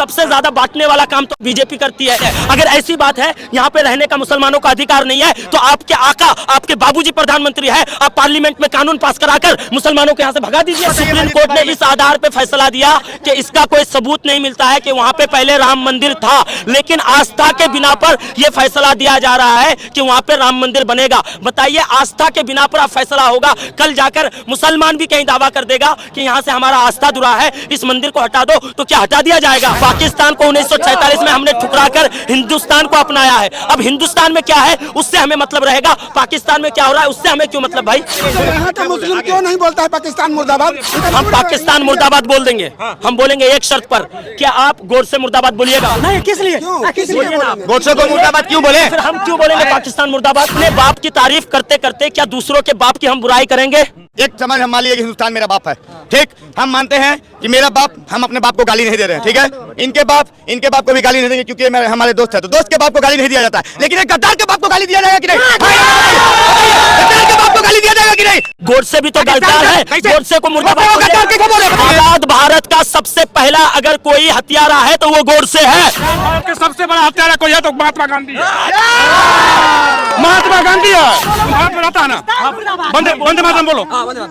सबसे ज्यादा बांटने वाला काम तो बीजेपी करती है। अगर ऐसी बात है यहाँ पे रहने का मुसलमानों का अधिकार नहीं है तो आपके आका, आपके बाबूजी प्रधानमंत्री है, आप पार्लियामेंट में कानून पास कराकर मुसलमानों को यहाँ से भगा दीजिए। सुप्रीम कोर्ट ने इस आधार पे फैसला दिया कि इसका कोई सबूत नहीं मिलता है कि वहां पे पहले राम मंदिर था, लेकिन आस्था के बिना पर यह फैसला दिया जा रहा है कि वहां पे राम मंदिर बनेगा। बताइए, आस्था के बिना पर फैसला होगा, कल जाकर मुसलमान भी कहीं दावा कर देगा कि यहाँ से हमारा आस्था जुड़ा है, इस मंदिर को हटा दो, तो क्या हटा दिया जाएगा? पाकिस्तान को 1947 में हमने ठुकराकर हिंदुस्तान को अपनाया है। अब हिंदुस्तान में क्या है उससे हमें मतलब रहेगा, पाकिस्तान में क्या हो रहा है उससे हमें क्यों मतलब? भाई यहाँ का मुस्लिम क्यों नहीं बोलता है पाकिस्तान मुर्दाबाद? हम पाकिस्तान मुर्दाबाद बोल देंगे, हम बोलेंगे एक शर्त पर, क्या आप गोडसे मुर्दाबाद बोलिएगा? नहीं, किस लिए? गोडसे को मुर्दाबाद क्यों बोले? फिर हम क्यों बोलेंगे पाकिस्तान मुर्दाबाद? अपने बाप की तारीफ करते करते क्या दूसरों के बाप की हम बुराई करेंगे? एक समझ हम मान लिया कि हिंदुस्तान मेरा बाप है, ठीक, हम मानते हैं कि मेरा बाप, हम अपने बाप को गाली नहीं दे रहे हैं, ठीक है। इनके बाप को भी गाली नहीं देंगे क्योंकि हमारे दोस्त है, तो दोस्त के बाप को गाली नहीं दिया जाता है, लेकिन एक गद्दार के बाप को गाली दिया जाएगा कि नहीं? गद्दार के बाप को गाली दिया जाएगा कि नहीं? गोडसे भी तो गद्दार है, गोडसे को मुर्दाबाद। आजाद भारत का सबसे पहला अगर कोई हत्यारा है तो वो गोडसे है। सबसे बड़ा हत्यारा कोई है तो महात्मा गांधी है। महात्मा गांधी है, रहता ना। वंदे मातरम बोलो,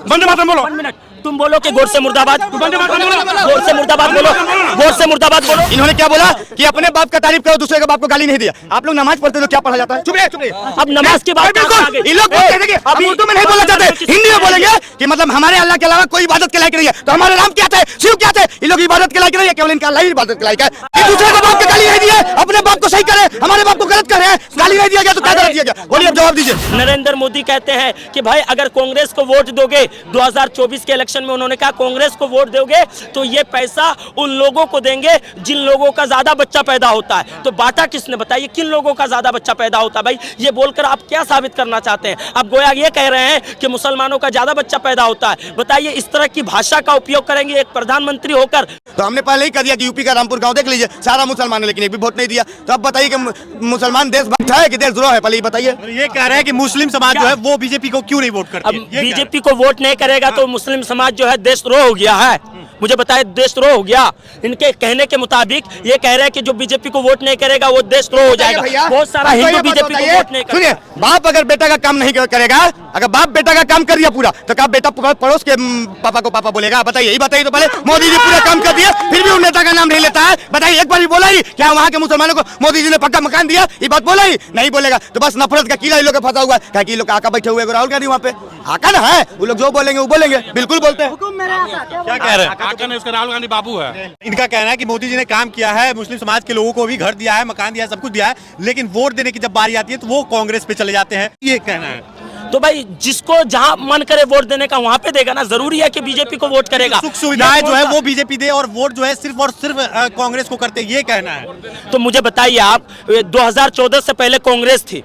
वंदे मातरम बोलो। तुम बोलो कि गोडसे मुर्दाबाद, वंदे मातरम बोलो, गोडसे मुर्दाबाद बोलो, गोडसे मुर्दाबाद बोलो। इन्होंने क्या बोला कि अपने बाप का तारीफ करो, दूसरे के बाप को गाली नहीं दिया। आप लोग नमाज पढ़ते तो क्या पढ़ा जाता है? चुप रहिए। अब नमाज की बात बिल्कुल, इन लोग अभी उर्दू में नहीं बोलना चाहते, हिंदी में बोलेंगे कि मतलब हमारे अल्लाह के अलावा कोई इबादत के लायक नहीं है, तो हमारे राम क्या थे, शिव क्या थे? ये लोग इबादत के लायक नहीं है, केवल इनका अल्लाह ही इबादत के लायक है। दूसरे को बाप के गाली नहीं दिए, अपने बाप को सही करे, हमारे बाप को गलत कर रहे हैं, गाली नहीं दिया गया तो क्या गलत दिया गया? बोलिए, अब जवाब दीजिए। नरेंद्र मोदी कहते हैं कि भाई अगर कांग्रेस को वोट दोगे, 2024 के इलेक्शन में उन्होंने कहा कांग्रेस को वोट दोगे तो ये पैसा उन लोगों को देंगे जिन लोगों का ज्यादा बच्चा पैदा होता है। तो बांटा किसने? बताइए, किन लोगों का ज्यादा बच्चा पैदा होता है? भाई ये बोलकर आप क्या साबित करना चाहते हैं? आप गोया ये कह रहे हैं कि मुसलमानों का ज्यादा बच्चा पैदा होता है। बताइए, इस तरह की भाषा का उपयोग करेंगे एक प्रधानमंत्री होकर? तो हमने पहले ही कर दिया कि यूपी का रामपुर गांव देख लीजिए, सारा मुसलमान है, लेकिन एक भी वोट नहीं दिया। तो अब बताइए कि मुसलमान देशभक्त है कि देशद्रोह है? पहले ये बताइए। ये कह रहे हैं कि मुस्लिम समाज जो है वो बीजेपी को क्यों नहीं वोट करती? अब बीजेपी को वोट नहीं करेगा तो मुस्लिम समाज जो है देशद्रोह हो गया है। मुझे बताए, देशद्रोह हो गया? इनके कहने के मुताबिक ये कह रहे हैं कि जो बीजेपी को वोट नहीं करेगा वो देशद्रोह हो जाएगा। बहुत सारा हिंदू बीजेपी को वोट नहीं करेगा। बाप अगर बेटा का काम नहीं करेगा, अगर बाप बेटा का काम कर दिया पूरा, तो क्या बेटा पड़ोस के पापा को पापा बोलेगा? बताइए, यही बताइए। तो पहले मोदी जी पूरा काम कर दिया, फिर भी उन नेता का नाम नहीं लेता है। बताइए, एक बार भी बोला ही क्या वहाँ के मुसलमानों को मोदी जी ने पक्का मकान दिया? ये बात बोला ही नहीं, बोलेगा। तो बस नफरत का कीड़ा इन लोग फंसा हुआ है, कि लोग आका बैठे हुए राहुल गांधी वहाँ पे आका ना है, वो लोग जो बोलेंगे वो बोलेंगे, बिल्कुल बोलते हैं। क्या कह रहे हैं? उसका राहुल गांधी बाबू है। इनका कहना है कि मोदी जी ने काम किया है, मुस्लिम समाज के लोगों को भी घर दिया है, मकान दिया है, सब कुछ दिया है, लेकिन वोट देने की जब बारी आती है तो वो कांग्रेस पे चले जाते हैं, ये कहना है। तो भाई जिसको जहां मन करे वोट देने का वहां पे देगा ना, जरूरी है कि बीजेपी को वोट करेगा। सुख सुविधाएं जो है वो बीजेपी दे और वोट जो है सिर्फ और सिर्फ कांग्रेस को करते, ये कहना है। तो मुझे बताइए, आप 2014 से पहले कांग्रेस थी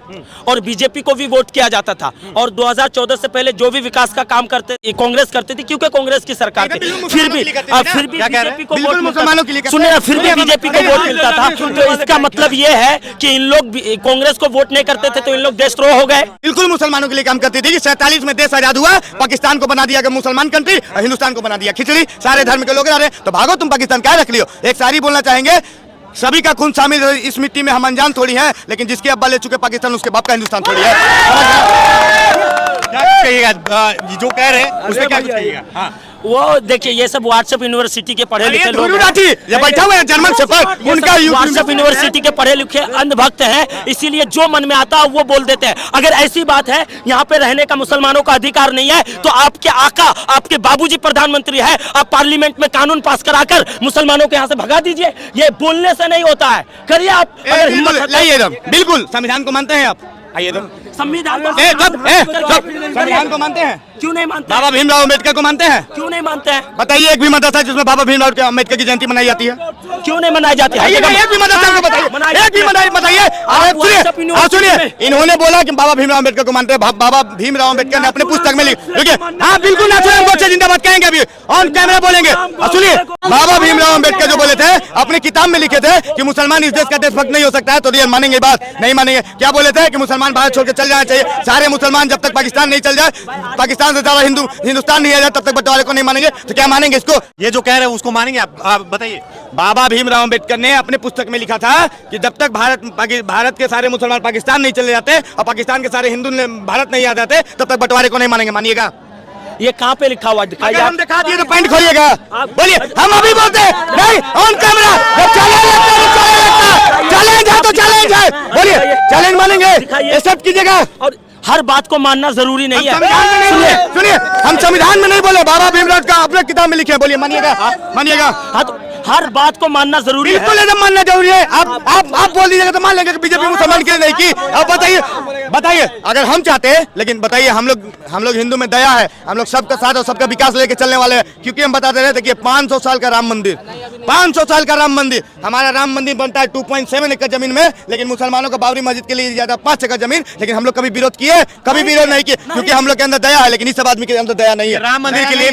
और बीजेपी को भी वोट किया जाता था, और 2014 से पहले जो भी विकास का काम करते कांग्रेस करती थी, क्योंकि कांग्रेस की सरकार थी, फिर भी बीजेपी को वोट मुसलमानों के लिए, सुनिए, फिर भी बीजेपी को वोट मिलता था। तो इसका मतलब ये है कि इन लोग कांग्रेस को वोट नहीं करते थे तो इन लोग देशद्रोह हो गए। बिल्कुल मुसलमानों के लिए काम करती थी। 47 में देश आजाद हुआ, पाकिस्तान को बना दिया गया मुसलमान कंट्री और हिंदुस्तान को बना दिया खिचड़ी, सारे धर्म के लोग रह रहे। तो भागो तुम पाकिस्तान, क्या रख लियो? एक शायरी बोलना चाहेंगे, सभी का खून शामिल है इस मिट्टी में, हम अनजान थोड़ी है, लेकिन जिसके अब्बा ले चुके पाकिस्तान उसके बाप का हिंदुस्तान थोड़ी है। क्या कहिएगा जो कह रहे हैं उसमें, क्या कहिएगा? हाँ, वो देखिए, ये सब व्हाट्सएप यूनिवर्सिटी के पढ़े लिखे लोग बैठा हुए हैं जर्मन से, उनका व्हाट्सएप यूनिवर्सिटी के पढ़े लिखे अंधभक्त हैं, इसीलिए जो मन में आता है वो बोल देते हैं। अगर ऐसी बात है यहाँ पे रहने का मुसलमानों का अधिकार नहीं है तो आपके आका, आपके बाबूजी प्रधानमंत्री है, आप पार्लियामेंट में कानून पास कराकर मुसलमानों को यहाँ से भगा दीजिए। ये बोलने से नहीं होता है, करिए आप अगर हिम्मत है। बिल्कुल संविधान को मानते हैं आप? आइए तो संविधान को मानते हैं? क्यों नहीं मानते? बाबा भीमराव अम्बेडकर को मानते हैं? क्यों नहीं मानते हैं? बताइए, एक भी मदरसा जिसमें बाबा भीमराव अम्बेडकर की जयंती मनाई जाती है? क्यों नहीं मनाई जाती है? एक भी मदरसा को बताइए, एक भी बताइए। सुनिए, इन्होंने बोला कि बाबा भीमराव अम्बेडकर को मानते हैं। बाबा भीमराव अम्बेडकर ने अपने पुस्तक में लिखिए, हाँ बिल्कुल ना जिंदाबाद कहेंगे, अभी ऑन कैमरा बोलेंगे। सुनिए, बाबा भीमराव अम्बेडकर जो बोले थे, अपनी किताब में लिखे थे कि मुसलमान इस देश का देशभक्त नहीं हो सकता है, तो रियल मानेंगे बात? नहीं मानेंगे। क्या बोले थे कि मुसलमान भारत छोड़ के चल जाना चाहिए। सारे मुसलमान जब तक पाकिस्तान नहीं चल जाए, पाकिस्तान से ज्यादा हिंदुस्तान नहीं आ जाए, तब तक बंटवारे को नहीं मानेंगे। तो क्या मानेंगे इसको? ये जो कह रहे हैं उसको मानेंगे आप बताइए। बाबा भीमराव अम्बेडकर ने अपने पुस्तक में लिखा था कि जब तक भारत के सारे मुसलमान पाकिस्तान नहीं चले जाते और पाकिस्तान के सारे हिंदू भारत नहीं आ जाते, तब तक बंटवारे को नहीं मानेंगे। मानिएगा? ये कहाँ पे लिखा हुआ दिखाइए? अगर हम दिखा दिए तो पैंट खोलिएगा। बोलिए, हम अभी बोलते हैं नहीं ऑन कैमरा। चैलेंज है तो चैलेंज है। बोलिए, चैलेंज मानेंगे? ये सब कीजिएगा। और हर बात को मानना जरूरी नहीं है। सुनिए, हम संविधान में नहीं बोले, बाबा भीमराव का अपने किताब में लिखे हैं। बोलिए, मानिएगा? मानिएगा? हाँ, तो हर बात को मानना जरूरी है। बिल्कुल एकदम मानना जरूरी है। आप बोल दीजिएगा तो मान लेंगे कि बीजेपी मुसलमान के लिए नहीं की। अब बताइए अगर हम चाहते हैं, लेकिन बताइए हम लोग हिंदू में दया है, हम लोग सबका साथ और सबका विकास लेके चलने वाले हैं। क्योंकि हम बताते रहे थे कि 500 साल का राम मंदिर, 500 साल का राम मंदिर, हमारा राम मंदिर बनता है 2.7 एकड़ जमीन में, लेकिन मुसलमानों को बाबरी मस्जिद के लिए ज्यादा 5 एकड़ जमीन। लेकिन हम लोग कभी विरोध किए? कभी विरोध नहीं किए, क्योंकि हम लोग के अंदर दया है। लेकिन इस सब आदमी के अंदर दया नहीं है। राम मंदिर के लिए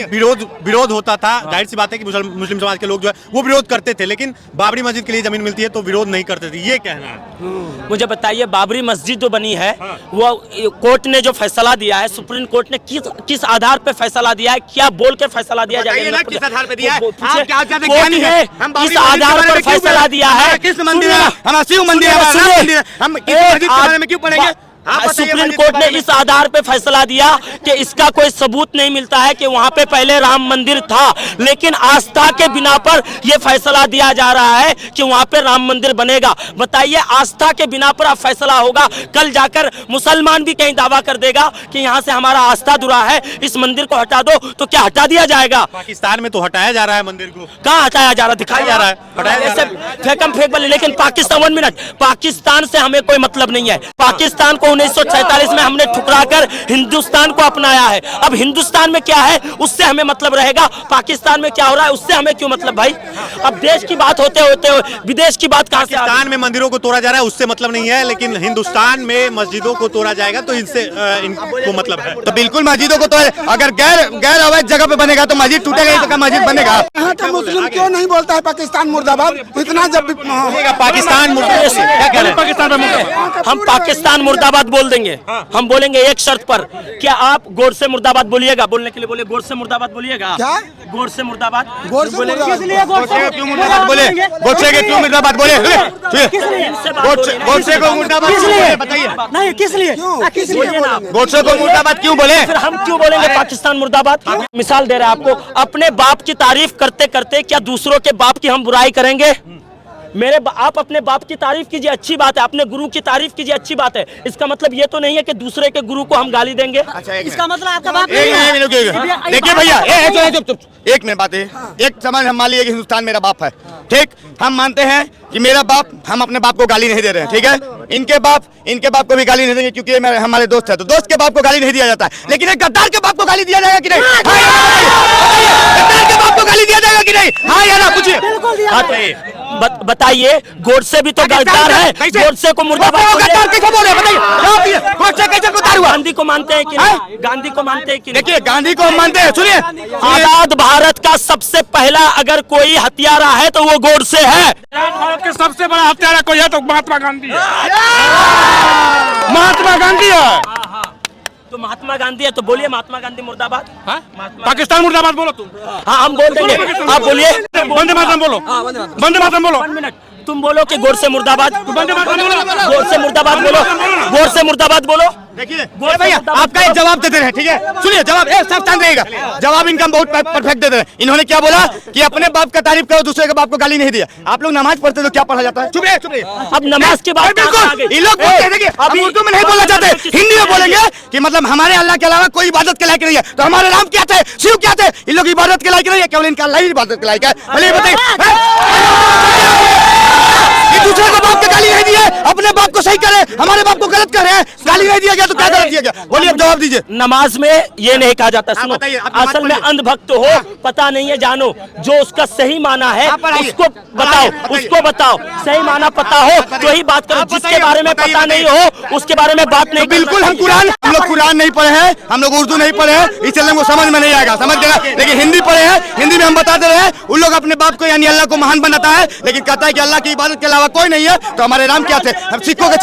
विरोध होता था, जाहिर सी बात है कि मुस्लिम समाज के लोग जो है वो विरोध करते थे, लेकिन बाबरी मस्जिद के लिए जमीन मिलती है तो विरोध नहीं करते थे। ये कहना है। मुझे बताइए, बाबरी मस्जिद जो बनी है वो कोर्ट ने जो फैसला दिया है, सुप्रीम कोर्ट ने किस आधार पे फैसला दिया है? क्या बोल के फैसला दिया जाएगा? किस आधार पे दिया है? कोर्ट ने इस आधार पर फैसला दिया है। किस मंदिर है? हमारा शिव मंदिर है, हम किस मस्जिद के बारे में क्यों पढ़ेंगे? सुप्रीम कोर्ट ने इस आधार पे फैसला दिया कि इसका कोई सबूत नहीं मिलता है कि वहां पे पहले राम मंदिर था, लेकिन आस्था के बिना पर यह फैसला दिया जा रहा है कि वहां पे राम मंदिर बनेगा। बताइए, आस्था के बिना पर अब फैसला होगा, कल जाकर मुसलमान भी कहीं दावा कर देगा कि यहाँ से हमारा आस्था जुड़ा है, इस मंदिर को हटा दो, तो क्या हटा दिया जाएगा? पाकिस्तान में तो हटाया जा रहा है मंदिर को। कहाँ हटाया जा रहा है? दिखाया जा रहा है, फेंकम फेंक वाले। लेकिन पाकिस्तान, 1 मिनट, पाकिस्तान से हमें कोई मतलब नहीं है। पाकिस्तान को 1947 में हमने ठुकराकर हिंदुस्तान को अपनाया है। अब हिंदुस्तान में क्या है उससे हमें मतलब रहेगा, पाकिस्तान में क्या हो रहा है उससे हमें क्यों मतलब भाई? अब देश की बात होते होते विदेश की बात कहां से? पाकिस्तान में मंदिरों को तोड़ा जा रहा है उससे मतलब नहीं है, लेकिन हिंदुस्तान में मस्जिदों को तोड़ा जाएगा तो इनसे इनको मतलब है। तो बिल्कुल मस्जिदों को तोड़े। अगर गैर अवैध जगह पे बनेगा तो मस्जिद टूटेगा, तो मस्जिद बनेगा। यहाँ का मुस्लिम क्यों नहीं बोलता है पाकिस्तान मुर्दाबाद? इतना जब पाकिस्तान हम पाकिस्तान मुर्दाबाद बोल देंगे। हम बोलेंगे एक शर्त पर, क्या आप गोडसे मुर्दाबाद बोलिएगा? बोलने के लिए बोले गोडसे मुर्दाबाद बोलिएगा। क्या? गोडसे मुर्दाबाद। गोडसे मुर्दाबाद। गोडसे क्यों मुर्दाबाद बोले? गोडसे के क्यों मुर्दाबाद बोले? गोडसे को मुर्दाबाद बोले, बताइए। नहीं, किस लिए? गोडसे को मुर्दाबाद क्यों बोले? फिर हम क्यों बोलेंगे पाकिस्तान मुर्दाबाद? मिसाल दे रहे हैं आपको, अपने बाप की तारीफ करते करते क्या दूसरों के बाप की हम बुराई करेंगे? आप अपने बाप की तारीफ कीजिए, अच्छी बात है। अपने गुरु की तारीफ कीजिए, अच्छी बात है। इसका मतलब ये तो नहीं है कि दूसरे के गुरु को हम गाली देंगे। अच्छा, इसका मतलब आपका बाप देखिए भैया, एक मिनट बात है। एक समाज हम मान लीजिए कि हिंदुस्तान मेरा बाप है, ठीक? हम मानते हैं कि मेरा बाप, हम अपने बाप को गाली नहीं दे रहे हैं, ठीक है? इनके बाप को भी गाली नहीं देंगे क्योंकि ये हमारे दोस्त है, तो दोस्त के बाप को गाली नहीं दिया जाता है। लेकिन एक गद्दार के बाप को गाली दिया जाएगा कि नहीं? गद्दार के बाप को गाली दिया जाएगा कि नहीं? हाँ या ना, पूछिए। बताइए, गोडसे भी तो गद्दार है, गोडसे को मुर्दाबाद गद्दार कैसे बोले? बताइए, गोडसे कैसे गद्दार हुआ? गांधी को मानते हैं कि नहीं? गांधी को मानते हैं कि नहीं? देखिए, गांधी को हम मानते हैं। सुनिए, आजाद भारत का सबसे पहला अगर कोई हत्यारा है तो वो गोडसे है। भारत के सबसे बड़ा हत्यारा कोई है तो महात्मा गांधी है। महात्मा गांधी है। तो महात्मा गांधी है तो बोलिए महात्मा गांधी मुर्दाबाद। पाकिस्तान मुर्दाबाद बोलो तुम। हाँ, हम बोल देंगे, आप बोलिए। वंदे मातरम बोलो। वंदे मातरम बोलो। 1 मिनट, तुम बोलो कि गोडसे मुर्दाबाद। वंदे मातरम बोलो। गोडसे मुर्दाबाद बोलो, गोडसे मुर्दाबाद बोलो। देखिए भैया, आपका एक जवाब देते रहे, ठीक है? सुनिए, जवाब सब शांत रहेगा। जवाब इनका बहुत परफेक्ट देते रहे। इन्होंने क्या बोला कि अपने बाप का तारीफ करो, दूसरे के बाप को गाली नहीं दिया। आप लोग नमाज पढ़ते तो क्या पढ़ा जाता है? चुप रहिए। अब नमाज के बाद बिल्कुल ये लोग बोलते हैं, देखिए हम उर्दू में नहीं बोलना चाहते, हिंदी में बोलेंगे कि मतलब हमारे अल्लाह के अलावा कोई इबादत के लायक नहीं है। तो हमारे राम क्या थे, शिव क्या थे? इन लोग इबादत के लायक नहीं है, केवल इनका अल्लाह ही इबादत के लायक है। भले बताइए, दूसरे को बाप के गाली नहीं दिए, अपने बाप को सही करे, हमारे बाप को गलत कर रहे हैं, गाली नहीं दिया गया तो क्या गलत दिया गया? बोलिए, अब जवाब दीजिए। नमाज में ये नहीं कहा जाता, सुनो, असल में अंधभक्त हो, पता नहीं है, जानो जो उसका सही माना है उसको बताओ, उसको बताओ। सही माना पता हो तो ही बात करो, जिसके बारे में पता नहीं हो उसके बारे में बात नहीं। बिल्कुल, हम लोग कुरान नहीं पढ़े हैं, हम लोग उर्दू नहीं पढ़े हैं, इसलिए हमको समझ में नहीं आएगा, समझ गया? लेकिन हिंदी पढ़े हैं, हिंदी में हम बताते रहे। उन लोग अपने बाप को यानी अल्लाह को महान बनाता है, लेकिन कहता है कि अल्लाह की इबादत के अलावा कोई नहीं है। तो हमारे राम क्या थे? हम सिखों के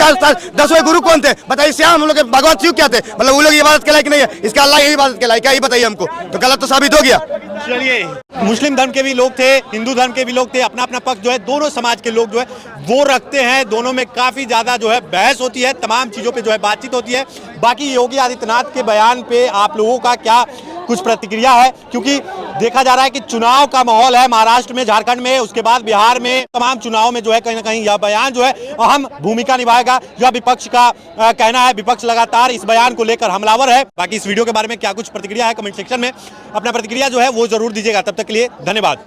10वें गुरु कौन थे? बताइए, समस्या हम लोग भगवत शिव क्या थे, मतलब वो लोग इबादत के लायक नहीं है, इसका अल्लाह यही इबादत के लायक है, यही बताइए हमको। तो गलत तो साबित हो गया। चलिए, मुस्लिम धर्म के भी लोग थे, हिंदू धर्म के भी लोग थे, अपना अपना पक्ष जो है दोनों समाज के लोग जो है वो रखते हैं। दोनों में काफी ज्यादा जो है बहस होती है, तमाम चीजों पे जो है बातचीत होती है। बाकी योगी आदित्यनाथ के बयान पे आप लोगों का क्या कुछ प्रतिक्रिया है, क्योंकि देखा जा रहा है कि चुनाव का माहौल है महाराष्ट्र में, झारखंड में, उसके बाद बिहार में, तमाम चुनाव में जो है कहीं ना कहीं यह बयान जो है अहम भूमिका निभाएगा। यह विपक्ष का कहना है, विपक्ष लगातार इस बयान को लेकर हमलावर है। बाकी इस वीडियो के बारे में क्या कुछ प्रतिक्रिया है, कमेंट सेक्शन में अपना प्रतिक्रिया जो है वो जरूर दीजिएगा। तब तक के लिए धन्यवाद।